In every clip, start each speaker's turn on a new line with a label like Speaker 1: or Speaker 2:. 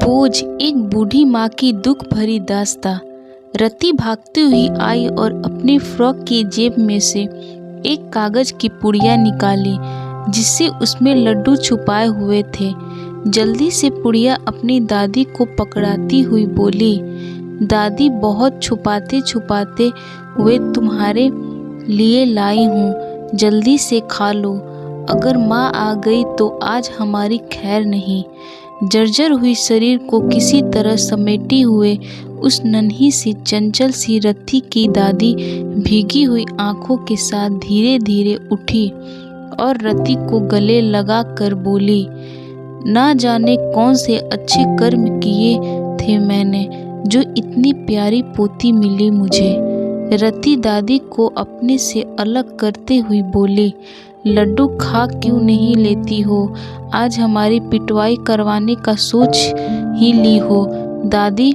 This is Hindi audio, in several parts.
Speaker 1: बोझ। एक बूढ़ी माँ की दुख भरी दास्तां। रति भागती हुई आई और अपनी फ्रॉक की जेब में से एक कागज की पुड़िया निकाली जिससे उसमें लड्डू छुपाए हुए थे। जल्दी से पुड़िया अपनी दादी को पकड़ाती हुई बोली, दादी, बहुत छुपाते छुपाते हुए तुम्हारे लिए लाई हूँ, जल्दी से खा लो। अगर माँ आ गई तो आज हमारी खैर नहीं। जर्जर हुई शरीर को किसी तरह समेटे हुए उस नन्ही सी चंचल सी रति की दादी भीगी हुई आंखों के साथ धीरे धीरे उठी और रति को गले लगा कर बोली, ना जाने कौन से अच्छे कर्म किए थे मैंने जो इतनी प्यारी पोती मिली मुझे। रति दादी को अपने से अलग करते हुए बोली, लड्डू खा क्यों नहीं लेती हो? आज हमारी पिटवाई करवाने का सोच ही ली हो? दादी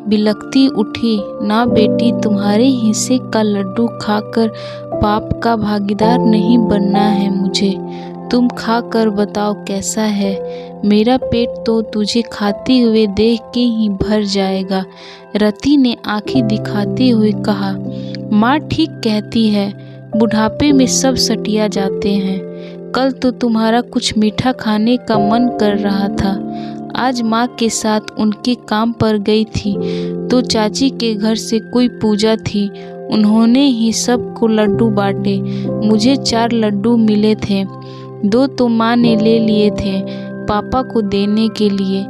Speaker 1: बिलखती उठी, ना बेटी, तुम्हारे हिस्से का लड्डू खाकर पाप का भागीदार नहीं बनना है मुझे। तुम खा कर बताओ कैसा है। मेरा पेट तो तुझे खाते हुए देख के ही भर जाएगा। रति ने आंखें दिखाते हुए कहा, माँ ठीक कहती है, बुढ़ापे में सब सटिया जाते हैं। कल तो तुम्हारा कुछ मीठा खाने का मन कर रहा था। आज माँ के साथ उनके काम पर गई थी तो चाची के घर से कोई पूजा थी, उन्होंने ही सबको लड्डू बांटे। मुझे 4 लड्डू मिले थे, 2 तो माँ ने ले लिए थे पापा को देने के लिए,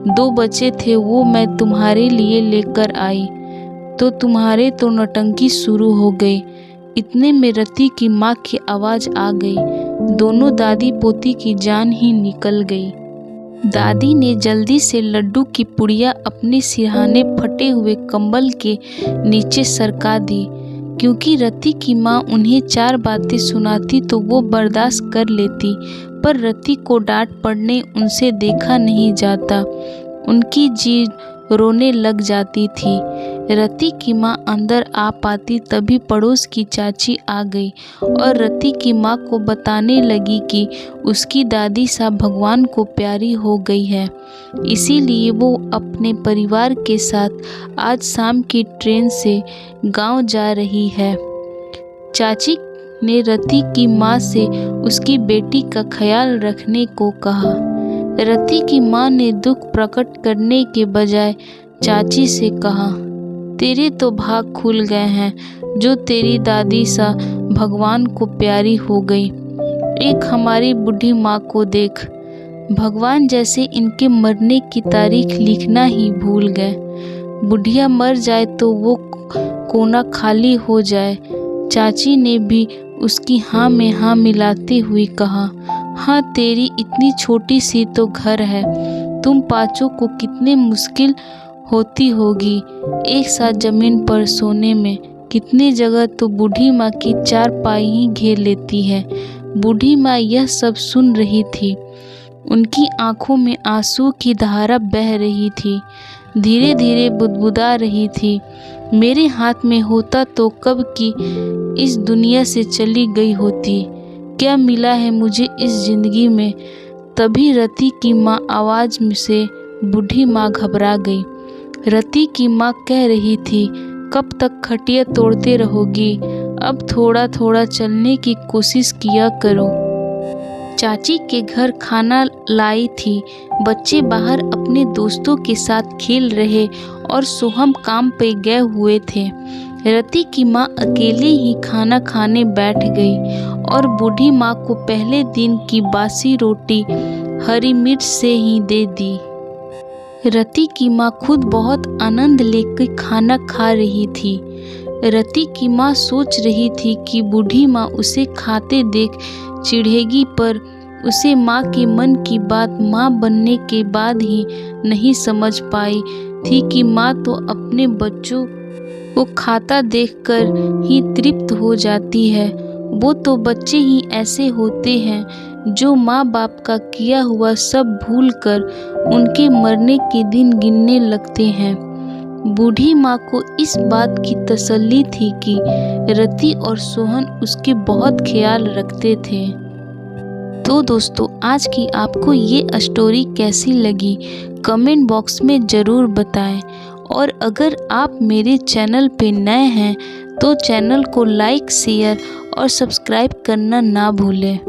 Speaker 1: 2 बचे थे वो मैं तुम्हारे लिए लेकर आई तो तुम्हारे तो नौटंकी शुरू हो गई। इतने में रति की माँ की आवाज़ आ गई। दोनों दादी पोती की जान ही निकल गई। दादी ने जल्दी से लड्डू की पुड़िया अपने सिरहाने फटे हुए कंबल के नीचे सरका दी। क्योंकि रति की माँ उन्हें 4 बातें सुनाती तो वो बर्दाश्त कर लेती, पर रति को डांट पड़ने उनसे देखा नहीं जाता। उनकी जी रोने लग जाती थी। रति की माँ अंदर आ पाती तभी पड़ोस की चाची आ गई और रति की माँ को बताने लगी कि उसकी दादी साहब भगवान को प्यारी हो गई है, इसीलिए वो अपने परिवार के साथ आज शाम की ट्रेन से गांव जा रही है। चाची ने रति की माँ से उसकी बेटी का ख्याल रखने को कहा। रति की माँ ने दुख प्रकट करने के बजाय चाची से कहा, तेरे तो भाग खुल गए हैं जो तेरी दादी सा भगवान को प्यारी हो गई। एक हमारी बूढ़ी माँ को देख, भगवान जैसे इनके मरने की तारीख लिखना ही भूल गए। बुढ़िया मर जाए तो वो कोना खाली हो जाए। चाची ने भी उसकी हाँ में हाँ मिलाते हुए कहा, हाँ, तेरी इतनी छोटी सी तो घर है, तुम पाँचों को कितने मुश्किल होती होगी एक साथ जमीन पर सोने में। कितनी जगह तो बूढ़ी माँ की 4 पाई ही घेर लेती है। बूढ़ी माँ यह सब सुन रही थी। उनकी आंखों में आंसू की धारा बह रही थी, धीरे धीरे बुदबुदा रही थी। मेरे हाथ में होता तो कब की इस दुनिया से चली गई होती। क्या मिला है मुझे इस जिंदगी में? तभी रति की माँ आवाज़ से बूढ़ी माँ घबरा गई। रति की माँ कह रही थी, कब तक खटिया तोड़ते रहोगी? अब थोड़ा थोड़ा चलने की कोशिश किया करो। चाची के घर खाना लाई थी। बच्चे बाहर अपने दोस्तों के साथ खेल रहे और सोहम काम पे गए हुए थे। रति की माँ अकेले ही खाना खाने बैठ गई और बूढ़ी माँ को पहले दिन की बासी रोटी हरी मिर्च से ही दे दी। रति की माँ खुद बहुत आनंद लेकर खाना खा रही थी। रति की माँ सोच रही थी कि बूढ़ी माँ उसे खाते देख चिढ़ेगी, पर उसे माँ के मन की बात माँ बनने के बाद ही नहीं समझ पाई थी कि माँ तो अपने बच्चों को खाता देखकर ही तृप्त हो जाती है। वो तो बच्चे ही ऐसे होते हैं जो माँ बाप का किया हुआ सब भूलकर उनके मरने के दिन गिनने लगते हैं। बूढ़ी माँ को इस बात की तसल्ली थी कि रति और सोहन उसके बहुत ख्याल रखते थे। तो दोस्तों आज की आपको ये स्टोरी कैसी लगी कमेंट बॉक्स में ज़रूर बताएं। और अगर आप मेरे चैनल पे नए हैं तो चैनल को लाइक शेयर और सब्सक्राइब करना ना भूलें।